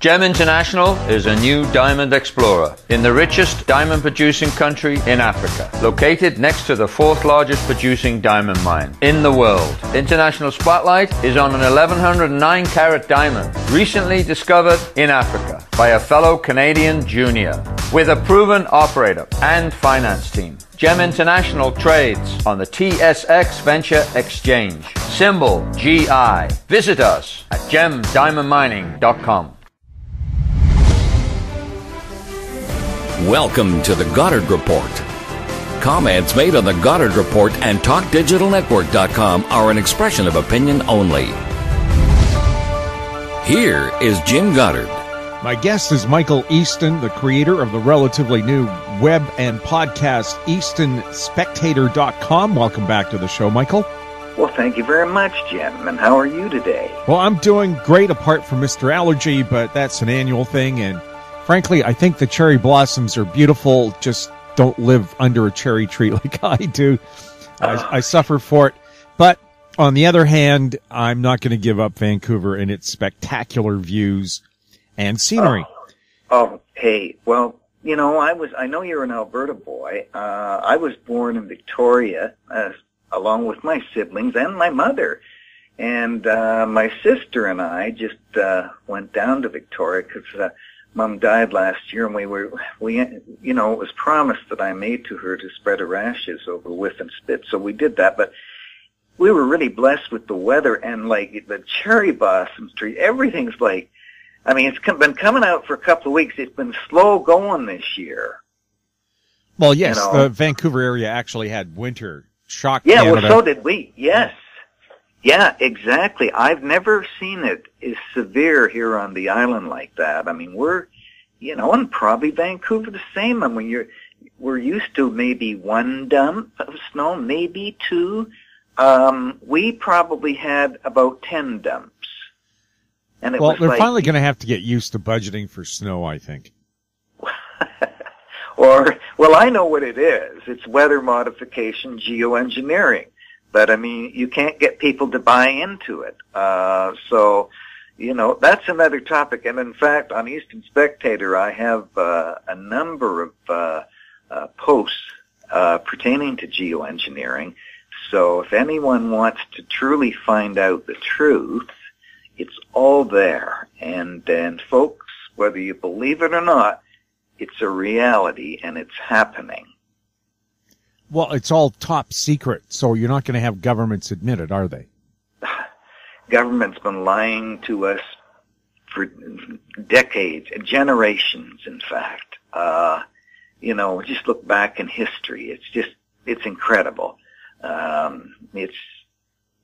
GEM International is a new diamond explorer in the richest diamond producing country in Africa, located next to the fourth largest producing diamond mine in the world. International Spotlight is on an 1109 carat diamond recently discovered in Africa by a fellow Canadian junior with a proven operator and finance team. GEM International trades on the TSX Venture Exchange, symbol GI. Visit us at gemdiamondmining.com. Welcome to the Goddard Report. Comments made on the Goddard Report and TalkDigitalNetwork.com are an expression of opinion only. Here is Jim Goddard. My guest is Michael Easton, the creator of the relatively new web and podcast EastonSpectator.com. Welcome back to the show, Michael. Well, thank you very much, Jim. And how are you today? Well, I'm doing great apart from Mr. Allergy, but that's an annual thing. And frankly, I think the cherry blossoms are beautiful. Just don't live under a cherry tree like I do. I suffer for it. But on the other hand, I'm not going to give up Vancouver and its spectacular views and scenery. Hey, well, you know, I know you're an Alberta boy. I was born in Victoria, along with my siblings and my mother. And my sister and I just went down to Victoria because Mom died last year, and we you know, it was promised that I made to her to spread her ashes over whiff and spit, so we did that. But we were really blessed with the weather, and like the cherry blossom tree, everything's like, I mean, it's been coming out for a couple of weeks. It's been slow going this year. Well, yes, you know? The Vancouver area actually had winter shock. Yeah, Canada. well, so did we. Yes. Yeah, exactly. I've never seen it as severe here on the island like that. I mean, we're, you know, and probably Vancouver the same. I mean, we're used to maybe one dump of snow, maybe two. We probably had about 10 dumps. And well, they're finally going to have to get used to budgeting for snow, I think. Well, I know what it is. It's weather modification, geoengineering. But, I mean, you can't get people to buy into it. So, you know, that's another topic. And, in fact, on Easton Spectator, I have a number of posts pertaining to geoengineering. So if anyone wants to truly find out the truth, it's all there. And folks, whether you believe it or not, it's a reality, and it's happening. Well, it's all top secret, so you're not going to have governments admit it, are they? Government's been lying to us for decades, generations, in fact. You know, just look back in history. It's incredible. It's,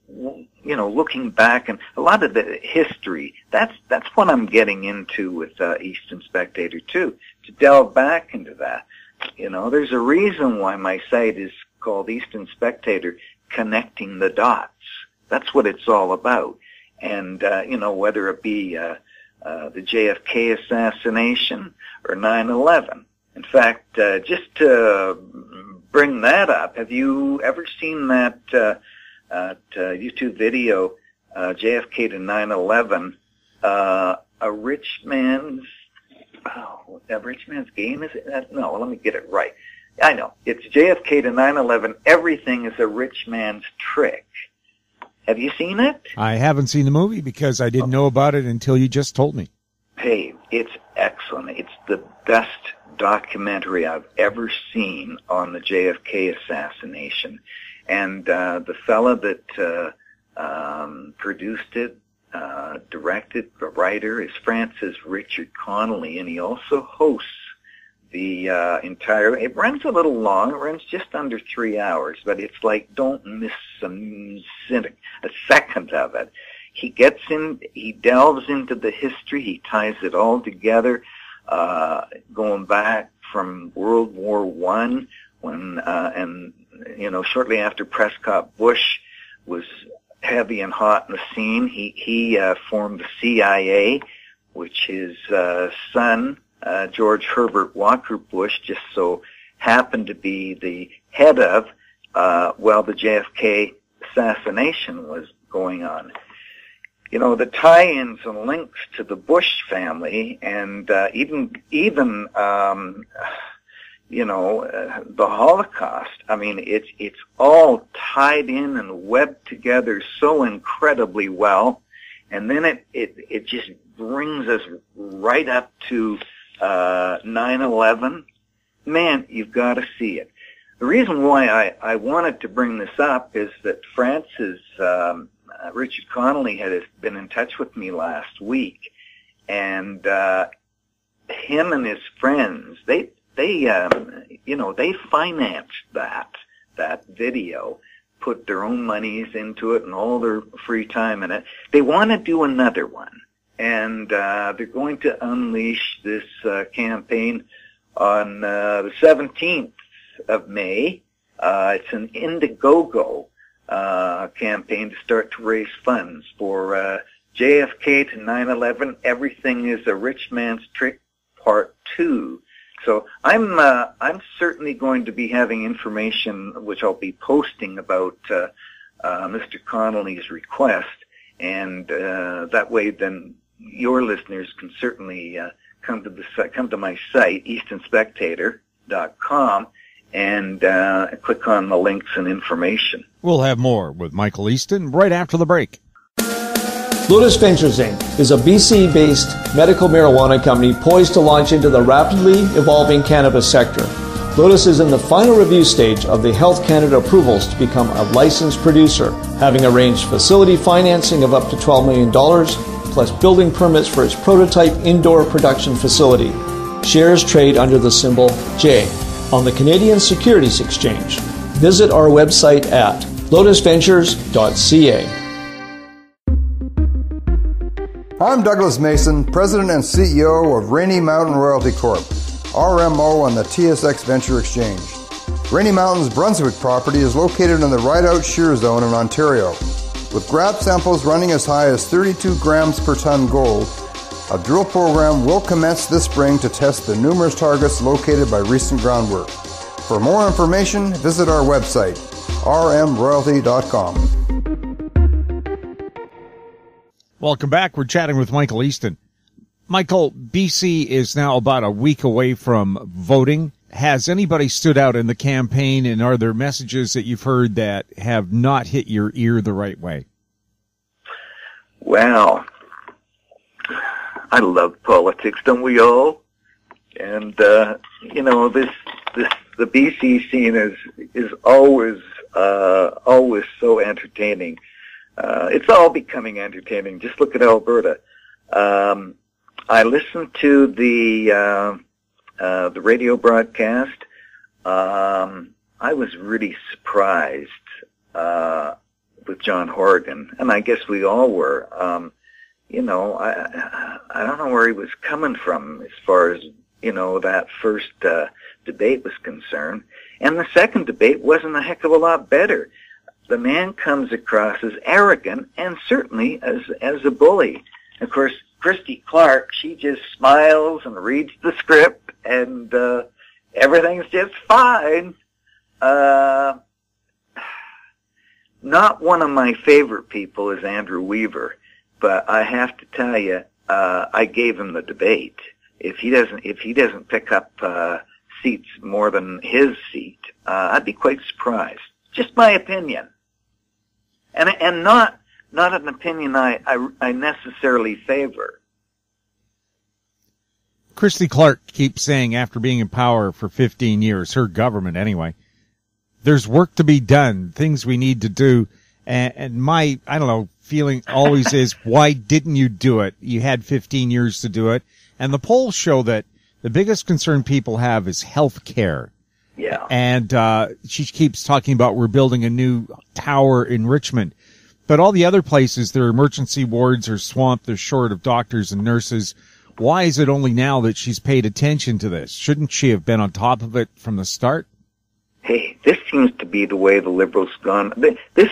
you know, looking back, and a lot of the history, that's what I'm getting into with Easton Spectator, too, to delve back into that. You know, there's a reason why my site is called Easton Spectator, Connecting the Dots. That's what it's all about. And, you know, whether it be the JFK assassination or 9/11. In fact, just to bring that up, have you ever seen that YouTube video, JFK to 9/11, a rich man's game, is it? No, let me get it right. I know. It's JFK to 9/11, everything is a rich man's trick. Have you seen it? I haven't seen the movie because I didn't know about it until you just told me. Hey, it's excellent. It's the best documentary I've ever seen on the JFK assassination. And the fella that produced it, directed, the writer, is Francis Richard Connolly, and he also hosts the entire, it runs a little long, it runs just under 3 hours, but it's like, don't miss a second of it. He gets in, he delves into the history, he ties it all together, going back from World War I, when, and, you know, shortly after Prescott Bush was heavy and hot in the scene, he formed the CIA, which his son, George Herbert Walker Bush, just so happened to be the head of while the JFK assassination was going on. the tie-ins and links to the Bush family, and even the Holocaust. I mean, it's all tied in and webbed together so incredibly well, and then it just brings us right up to 9/11. Man, you've got to see it. The reason why I wanted to bring this up is that France's Richard Connolly had been in touch with me last week, and him and his friends, they financed that video, put their own monies into it and all their free time in it. They want to do another one, and they're going to unleash this campaign on the 17th of May. It's an Indiegogo campaign to start to raise funds for JFK to 9/11. Everything is a rich man's trick, Part 2. So I'm certainly going to be having information which I'll be posting about Mr. Connolly's request, and that way then your listeners can certainly come to my site, eastonspectator.com, and click on the links and information. We'll have more with Michael Easton right after the break. Lotus Ventures Inc. is a BC-based medical marijuana company poised to launch into the rapidly evolving cannabis sector. Lotus is in the final review stage of the Health Canada approvals to become a licensed producer, having arranged facility financing of up to $12 million, plus building permits for its prototype indoor production facility. Shares trade under the symbol J on the Canadian Securities Exchange. Visit our website at lotusventures.ca. I'm Douglas Mason, President and CEO of Rainy Mountain Royalty Corp., RMO on the TSX Venture Exchange. Rainy Mountain's Brunswick property is located in the Rideout Shear Zone in Ontario. With grab samples running as high as 32 grams per ton gold, a drill program will commence this spring to test the numerous targets located by recent groundwork. For more information, visit our website, rmroyalty.com. Welcome back. We're chatting with Michael Easton. Michael, BC is now about a week away from voting. Has anybody stood out in the campaign, and are there messages that you've heard that have not hit your ear the right way? Well, I love politics, don't we all? And the BC scene is always so entertaining. It's all becoming entertaining. Just look at Alberta. I listened to the radio broadcast. I was really surprised with John Horgan, and I guess we all were. I don't know where he was coming from as far as that first debate was concerned, and the second debate wasn't a heck of a lot better. The man comes across as arrogant and certainly as a bully. Of course, Christy Clark, she just smiles and reads the script, and everything's just fine. Not one of my favorite people is Andrew Weaver, but I have to tell you, I gave him the debate. If he doesn't pick up seats more than his seat, I'd be quite surprised. Just my opinion. And not an opinion I necessarily favor. Christy Clark keeps saying, after being in power for 15 years, her government anyway, there's work to be done, things we need to do. And my, feeling always is, why didn't you do it? You had 15 years to do it. And the polls show that the biggest concern people have is health care. Yeah. And she keeps talking about we're building a new tower in Richmond. But all the other places, their emergency wards are swamped. They're short of doctors and nurses. Why is it only now that she's paid attention to this? Shouldn't she have been on top of it from the start? Hey, this seems to be the way the Liberals gone. This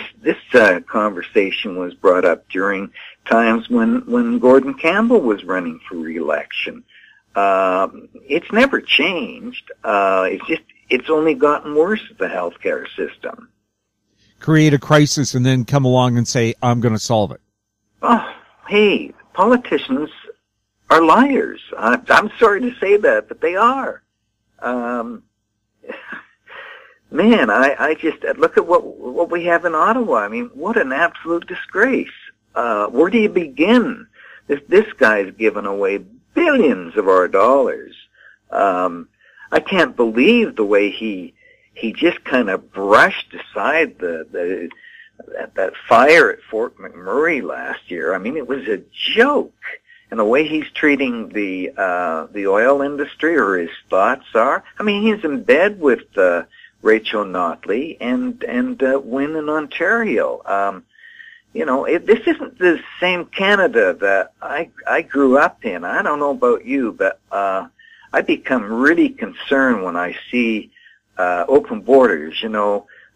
conversation was brought up during times when Gordon Campbell was running for re-election. It's never changed. It's only gotten worse with the healthcare system. Create a crisis and then come along and say, I'm going to solve it. Oh, hey, politicians are liars. I'm sorry to say that, but they are. Man, I just look at what we have in Ottawa. I mean, what an absolute disgrace. Where do you begin? This guy's given away billions of our dollars. I can't believe the way he just kind of brushed aside that fire at Fort McMurray last year. I mean, it was a joke. And the way he's treating the oil industry, or his thoughts are. I mean, he's in bed with Rachel Notley and Wynne in Ontario. This isn't the same Canada that I grew up in. I don't know about you, but I become really concerned when I see open borders.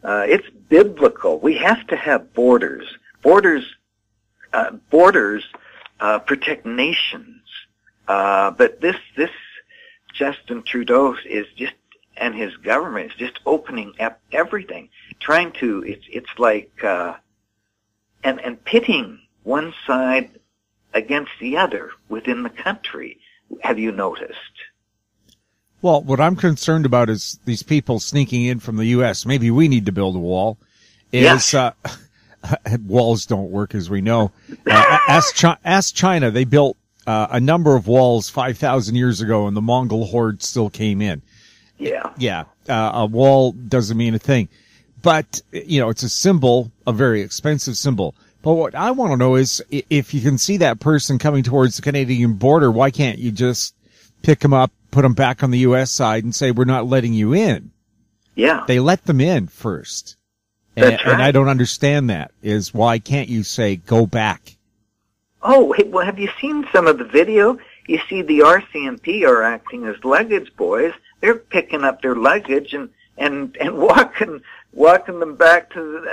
It's biblical. We have to have borders. Borders protect nations. But this Justin Trudeau is just, and his government is just opening up everything, trying to, it's like, and pitting one side against the other within the country. Have you noticed? Well, what I'm concerned about is these people sneaking in from the U.S. Maybe we need to build a wall. Walls don't work, as we know. Ask China. They built a number of walls 5,000 years ago, and the Mongol horde still came in. Yeah. A wall doesn't mean a thing. But, it's a symbol, a very expensive symbol. But what I want to know is, if you can see that person coming towards the Canadian border, why can't you just pick them up, put them back on the U.S. side, and say, we're not letting you in? Yeah. They let them in first. That's right. And I don't understand that, is why can't you say, go back? Oh, well, have you seen some of the video? You see the RCMP are acting as luggage boys. They're picking up their luggage and walking them back to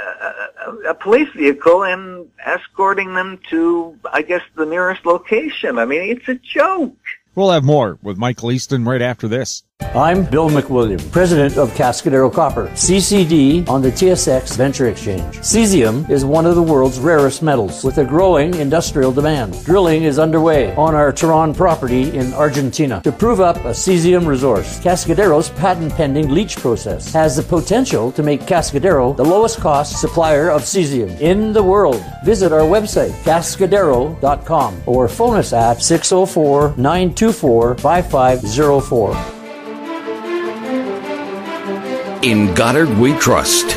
a police vehicle and escorting them to, I guess, the nearest location. I mean, it's a joke. We'll have more with Michael Easton right after this. I'm Bill McWilliam, president of Cascadero Copper, CCD on the TSX Venture Exchange. Cesium is one of the world's rarest metals with a growing industrial demand. Drilling is underway on our Tehran property in Argentina to prove up a cesium resource. Cascadero's patent-pending leach process has the potential to make Cascadero the lowest cost supplier of cesium in the world. Visit our website, cascadero.com, or phone us at 604-924-5504. In Goddard we trust.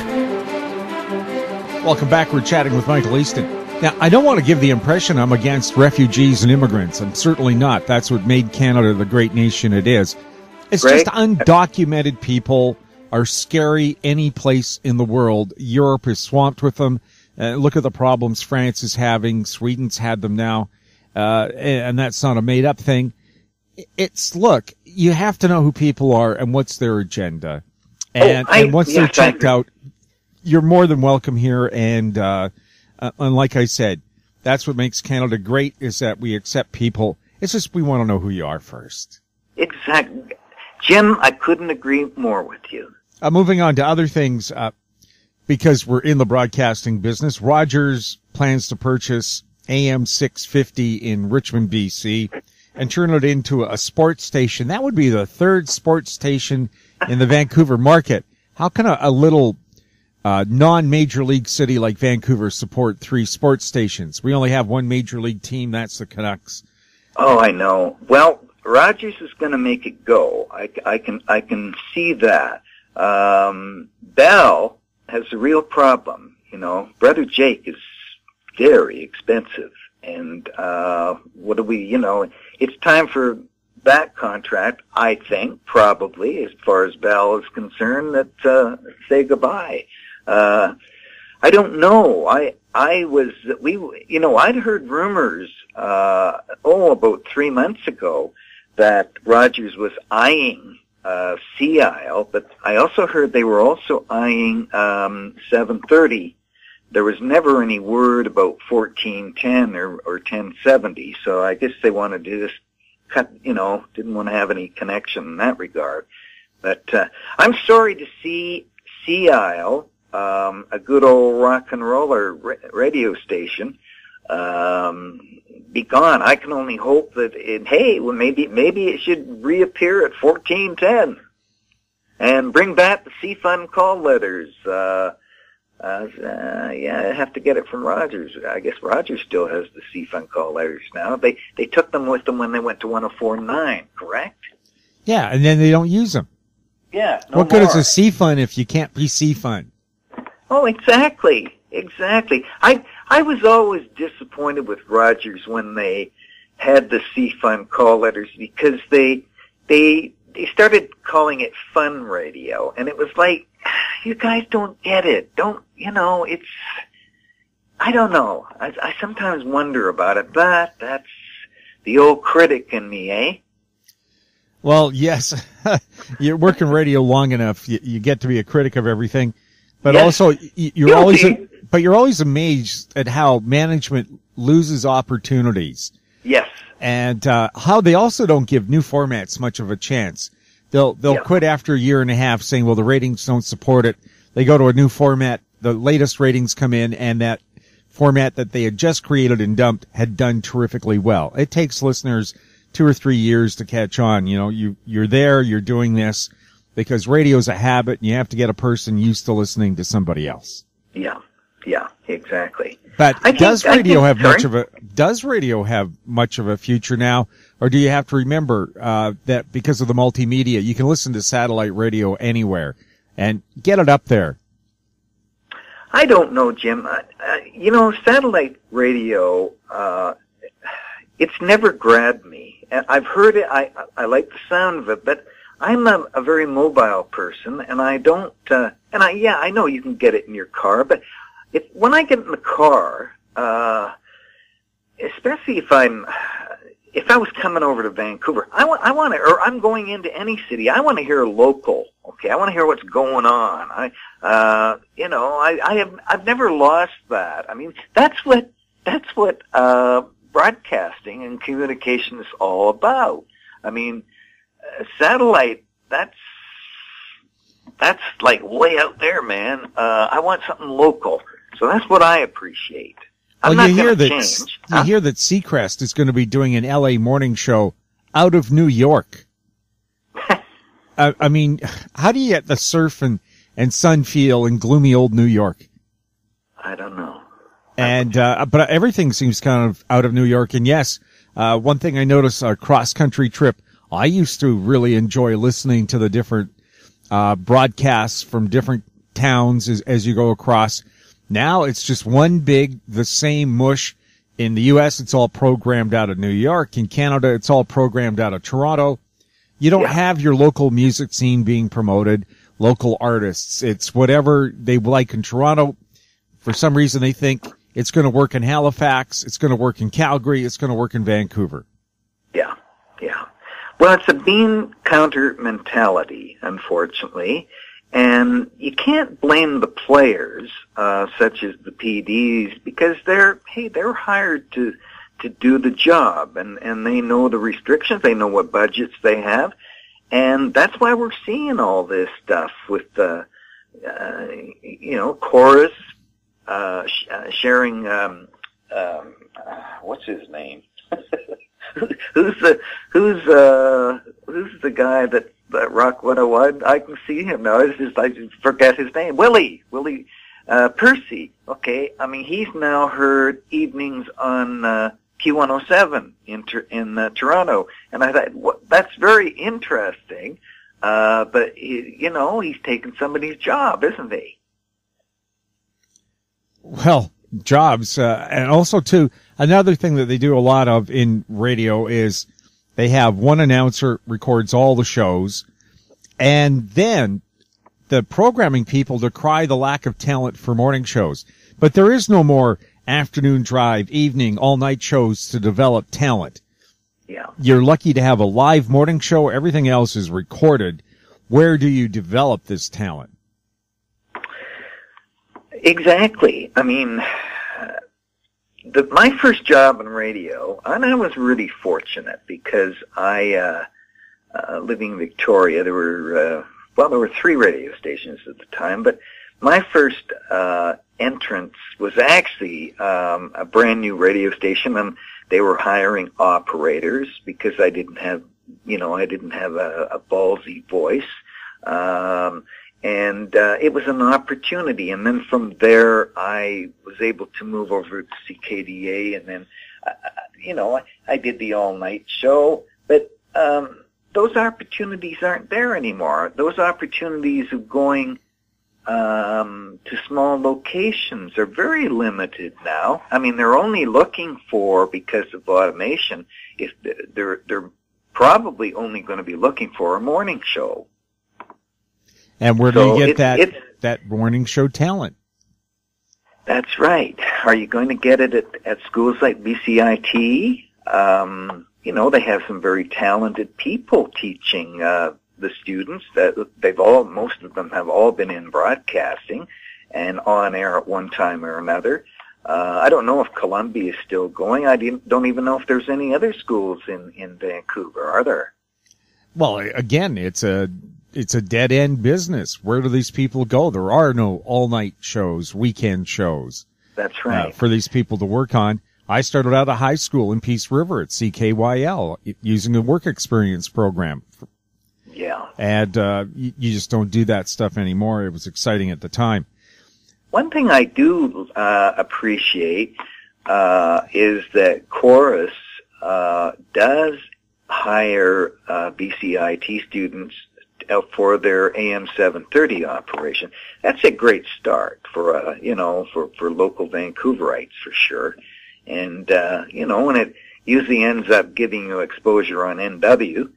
Welcome back. We're chatting with Michael Easton. Now, I don't want to give the impression I'm against refugees and immigrants. I'm certainly not. That's what made Canada the great nation it is. It's just undocumented people are scary any place in the world. Europe is swamped with them. Look at the problems France is having. Sweden's had them now. And that's not a made-up thing. Look, you have to know who people are and what's their agenda. And once they're checked out, you're more than welcome here. And like I said, that's what makes Canada great, is that we accept people. It's just we want to know who you are first. Exactly. Jim, I couldn't agree more with you. Moving on to other things, because we're in the broadcasting business, Rogers plans to purchase AM 650 in Richmond, BC, and turn it into a sports station. That would be the third sports station in the Vancouver market. How can a little non-major league city like Vancouver support three sports stations? We only have one major league team. That's the Canucks. Oh, I know. Well, Rogers is going to make it go. I can see that. Bell has a real problem. Brother Jake is very expensive. And what do we, it's time for that contract, I think, probably, as far as Bell is concerned, that say goodbye. I don't know. I'd heard rumors, about 3 months ago that Rogers was eyeing Sea Isle, but I also heard they were also eyeing 730. There was never any word about 1410 or 1070, so I guess they wanted to just cut, didn't want to have any connection in that regard. But I'm sorry to see Sea Isle, a good old rock and roller radio station, be gone. I can only hope that maybe it should reappear at 1410 and bring back the C-Fund call letters. I have to get it from Rogers. I guess Rogers still has the C-Fund call letters now. They took them with them when they went to 104.9, correct? Yeah, and then they don't use them. Yeah, what good is a C-Fund if you can't be C-Fund? Oh, exactly. I was always disappointed with Rogers when they had the C-Fund call letters because they started calling it fun radio, and it was like, you guys don't get it. I don't know. I sometimes wonder about it, but that's the old critic in me, eh? Well, yes. You're working radio long enough, you get to be a critic of everything. But yes. Also, you're always amazed at how management loses opportunities. Yes. And how they also don't give new formats much of a chance. They'll quit after a year and a half saying, well, the ratings don't support it. They go to a new format, the latest ratings come in, and that format that they had just created and dumped had done terrifically well. It takes listeners 2 or 3 years to catch on. You're there, you're doing this, because radio's a habit, and you have to get a person used to listening to somebody else. Yeah, exactly. But does radio have much of a future now, or do you have to remember that because of the multimedia, you can listen to satellite radio anywhere and get it up there? I don't know, Jim. Satellite radio, it's never grabbed me. I've heard it. I like the sound of it, but I'm a very mobile person, and I don't. I know you can get it in your car, but when I get in the car, especially if I was coming over to Vancouver, or I'm going into any city, I want to hear local. Okay, I want to hear what's going on. I've never lost that. I mean, that's what broadcasting and communication is all about. I mean, satellite, that's like way out there, man. I want something local. So that's what I appreciate. You hear that Seacrest is going to be doing an LA morning show out of New York. I mean, how do you get the surf and sun feel in gloomy old New York? I don't know. But everything seems kind of out of New York. And yes, one thing I noticed, a cross-country trip, I used to really enjoy listening to the different broadcasts from different towns as you go across. Now it's just the same mush. In the U.S., it's all programmed out of New York. In Canada, it's all programmed out of Toronto. You don't have your local music scene being promoted, local artists. It's whatever they like in Toronto. For some reason, they think it's going to work in Halifax, it's going to work in Calgary, it's going to work in Vancouver. Yeah. Well, it's a bean counter mentality, unfortunately. And you can't blame the players, such as the PDs, because they're hired to do the job, and they know the restrictions, they know what budgets they have, and that's why we're seeing all this stuff with the, Chorus, sharing, what's his name? Who's the guy that Rock 101? I can see him now. I just forget his name. Willie Percy. Okay, I mean he's now heard evenings on Q107 in Toronto, and I thought that's very interesting. But he's taken somebody's job, isn't he? Well, jobs, and also too, another thing that they do a lot of in radio is they have one announcer records all the shows, and then the programming people decry the lack of talent for morning shows. But there is no more afternoon drive, evening, all-night shows to develop talent. Yeah. You're lucky to have a live morning show. Everything else is recorded. Where do you develop this talent? Exactly. I mean, my first job in radio, and I was really fortunate because I, living in Victoria, there were 3 radio stations at the time, but my first entrance was actually a brand new radio station, and They were hiring operators because I didn't have a ballsy voice. And it was an opportunity. And then from there, I was able to move over to CKDA, and then, I did the all-night show. But those opportunities aren't there anymore. Those opportunities of going to small locations are very limited now. I mean, they're only looking for, because of automation, if they're probably only going to be looking for a morning show. And where do you get that morning show talent? That's right. Are you going to get it at schools like BCIT? They have some very talented people teaching the students. Most of them have all been in broadcasting and on air at one time or another. I don't know if Columbia is still going. I don't even know if there's any other schools in Vancouver. Are there? Well, again, it's a dead-end business. Where do these people go? There are no all-night shows, weekend shows. That's right. For these people to work on. I started out of high school in Peace River at CKYL using the work experience program. Yeah. And you just don't do that stuff anymore. It was exciting at the time. One thing I do appreciate is that Chorus does hire BCIT students for their AM 730 operation. That's a great start for local Vancouverites for sure. And and it usually ends up giving you exposure on NW.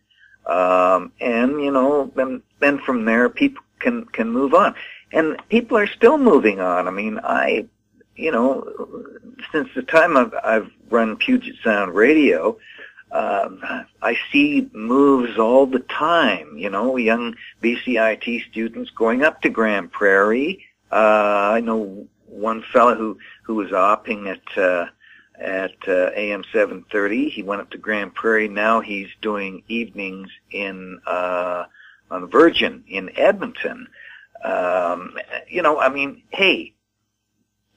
Then from there people can move on. And people are still moving on. I mean, since the time I've run Puget Sound Radio, I see moves all the time, young BCIT students going up to Grand Prairie. I know one fellow who was opping at AM 730. He went up to Grand Prairie. Now he's doing evenings on Virgin in Edmonton. Hey,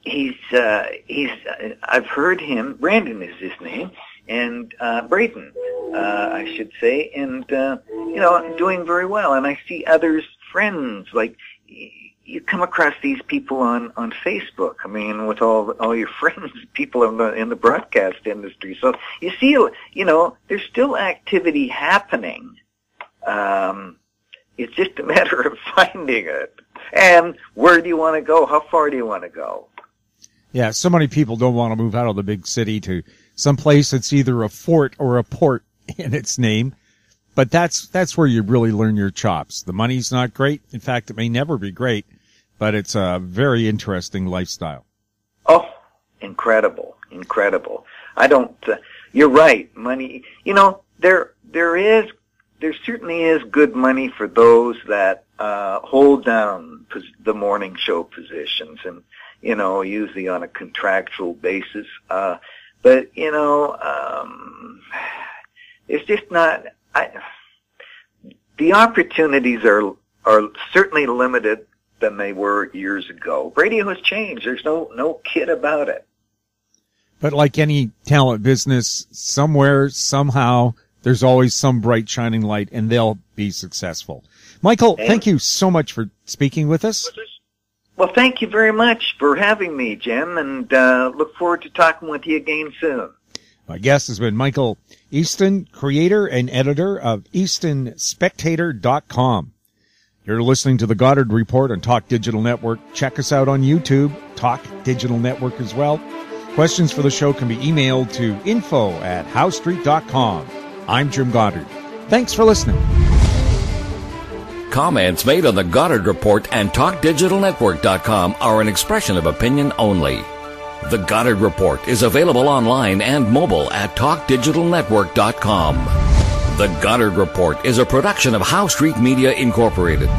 he's I've heard him. Brandon is his name. And Braden, I should say, and doing very well. And I see others, friends, like you come across these people on Facebook. I mean, with all your friends, people in the broadcast industry. So you see, there's still activity happening. It's just a matter of finding it. And where do you want to go? How far do you want to go? Yeah, so many people don't want to move out of the big city to some place that's either a fort or a port in its name. But that's where you really learn your chops. The money's not great. In fact, it may never be great, but it's a very interesting lifestyle. Oh, incredible. You're right. Money, there certainly is good money for those that hold down the morning show positions, and usually on a contractual basis. But it's just not. The opportunities are certainly limited than they were years ago. Radio has changed. There's no kid about it. But like any talent business, somewhere, somehow, there's always some bright shining light, and they'll be successful. Michael, thank you so much for speaking with us. Well, thank you very much for having me, Jim, and look forward to talking with you again soon. My guest has been Michael Easton, creator and editor of EastonSpectator.com. You're listening to the Goddard Report on Talk Digital Network. Check us out on YouTube, Talk Digital Network as well. Questions for the show can be emailed to info@howstreet.com. I'm Jim Goddard. Thanks for listening. Comments made on the Goddard Report and TalkDigitalNetwork.com are an expression of opinion only. The Goddard Report is available online and mobile at TalkDigitalNetwork.com. The Goddard Report is a production of How Street Media Incorporated.